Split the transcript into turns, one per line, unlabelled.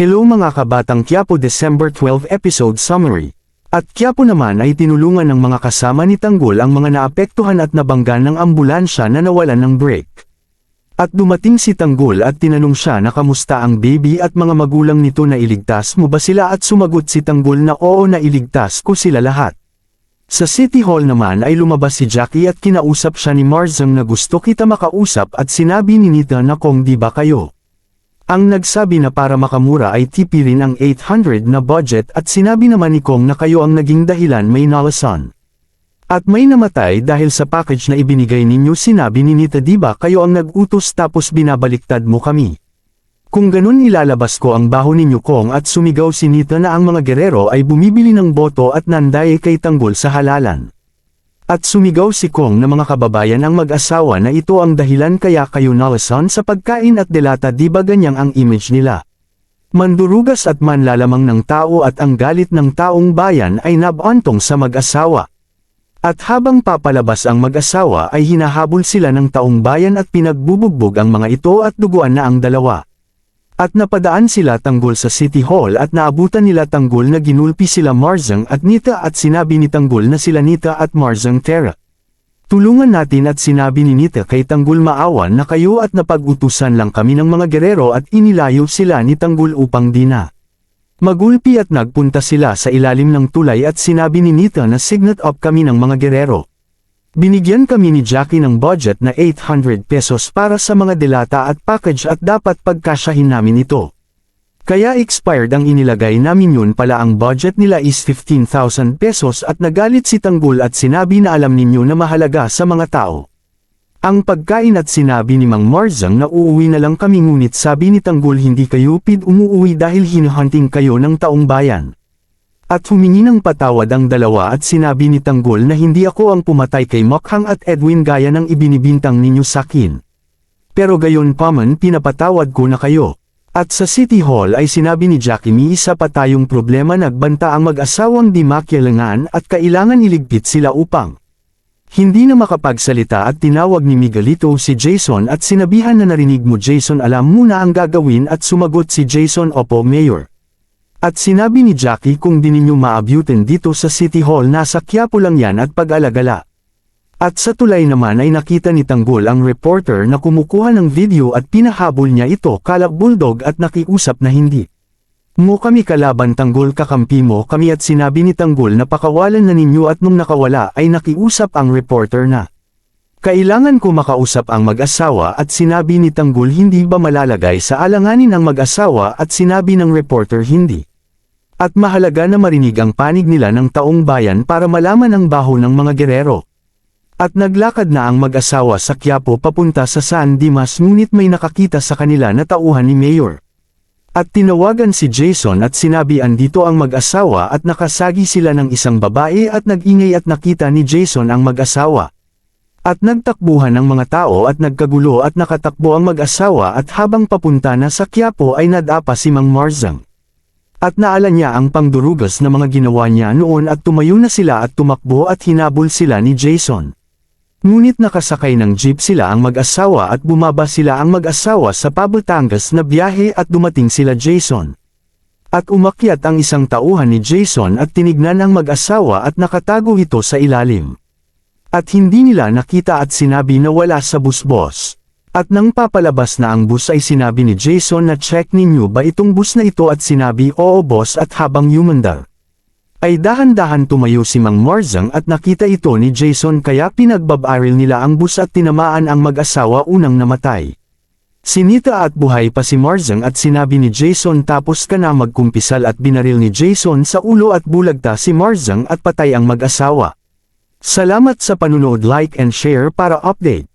Hello mga kabatang Quiapo December 12 episode summary. At Quiapo naman ay tinulungan ng mga kasama ni Tanggol ang mga naapektuhan at nabangga ng ambulansya na nawalan ng brake. At dumating si Tanggol at tinanong siya na kamusta ang baby at mga magulang nito na iligtas mo ba sila at sumagot si Tanggol na oo na iligtas ko sila lahat. Sa City Hall naman ay lumabas si Jackie at kinausap siya ni Marzang na gusto kita makausap at sinabi ni Nita na kung di ba kayo. Ang nagsabi na para makamura ay tipirin ang 800 na budget at sinabi naman ni Kong na kayo ang naging dahilan may nalasan. At may namatay dahil sa package na ibinigay ninyo sinabi ni Nita diba kayo ang nag-utos tapos binabaliktad mo kami. Kung ganun ilalabas ko ang baho ninyo Kong at sumigaw si Nita na ang mga gerero ay bumibili ng boto at nanday kay Tanggol sa halalan. At sumigaw si Kong na mga kababayan ang mag-asawa na ito ang dahilan kaya kayo nalasan sa pagkain at delata di ba ganyang ang image nila. Mandurugas at manlalamang ng tao at ang galit ng taong bayan ay nabantong sa mag-asawa. At habang papalabas ang mag-asawa ay hinahabol sila ng taong bayan at pinagbubugbog ang mga ito at duguan na ang dalawa. At napadaan sila Tanggol sa City Hall at naabutan nila Tanggol na ginulpi sila Marzang at Nita at sinabi ni Tanggol na sila Nita at Marzang Tera. Tulungan natin at sinabi ni Nita kay Tanggol maawan na kayo at napag-utusan lang kami ng mga gerero at inilayo sila ni Tanggol upang di na magulpi at nagpunta sila sa ilalim ng tulay at sinabi ni Nita na signet up kami ng mga gerero. Binigyan kami ni Jackie ng budget na 800 pesos para sa mga delata at package at dapat pagkasyahin namin ito. Kaya expired ang inilagay namin yun pala ang budget nila is 15,000 pesos at nagalit si Tanggol at sinabi na alam ninyo na mahalaga sa mga tao ang pagkain at sinabi ni Mang Marzang na uuwi na lang kami ngunit sabi ni Tanggol hindi kayo umuuwi dahil hinuhunting kayo ng taong bayan. At humingi ng patawad ang dalawa at sinabi ni Tanggol na hindi ako ang pumatay kay Mokhang at Edwin gaya ng ibinibintang ninyo sakin. Pero gayon pa man pinapatawad ko na kayo. At sa City Hall ay sinabi ni Jackie may isa pa tayong problema nagbanta ang mag-asawang di makialangan at kailangan iligpit sila upang hindi na makapagsalita at tinawag ni Miguelito si Jason at sinabihan na narinig mo Jason alam mo na ang gagawin at sumagot si Jason opo Mayor. At sinabi ni Jackie kung di ninyo maabutin dito sa City Hall nasa Quiapo lang yan at pag-alagala. At sa tulay naman ay nakita ni Tanggol ang reporter na kumukuha ng video at pinahabol niya ito kalak bulldog at nakiusap na hindi mo kami kalaban Tanggol kakampi mo kami at sinabi ni Tanggol na pakawalan na ninyo at nung nakawala ay nakiusap ang reporter na kailangan ko makausap ang mag-asawa at sinabi ni Tanggol hindi ba malalagay sa alanganin ang mag-asawa at sinabi ng reporter hindi. At mahalaga na marinig ang panig nila ng taong bayan para malaman ang baho ng mga gerero. At naglakad na ang mag-asawa sa Quiapo papunta sa San Dimas ngunit may nakakita sa kanila na tauhan ni Mayor. At tinawagan si Jason at sinabi andito ang mag-asawa at nakasagi sila ng isang babae at nag-ingay at nakita ni Jason ang mag-asawa. At nagtakbuhan ng mga tao at nagkagulo at nakatakbo ang mag-asawa at habang papunta na sa Quiapo ay nadapa si Mang Marzang. At naala niya ang pangdurugas na mga ginawa niya noon at tumayo na sila at tumakbo at hinabol sila ni Jason. Ngunit nakasakay ng jeep sila ang mag-asawa at bumaba sila ang mag-asawa sa Batangas na biyahe at dumating sila Jason. At umakyat ang isang tauhan ni Jason at tinignan ang mag-asawa at nakatago ito sa ilalim. At hindi nila nakita at sinabi na wala sa bus. At nang papalabas na ang bus ay sinabi ni Jason na check ninyo ba itong bus na ito at sinabi oo boss at habang yumandar ay dahan-dahan tumayo si Mang Marzang at nakita ito ni Jason kaya pinagbabaril nila ang bus at tinamaan ang mag-asawa unang namatay. Sinita at buhay pa si Marzang at sinabi ni Jason tapos ka na magkumpisal at binaril ni Jason sa ulo at bulagta si Marzang at patay ang mag-asawa. Salamat sa panunood like and share para update.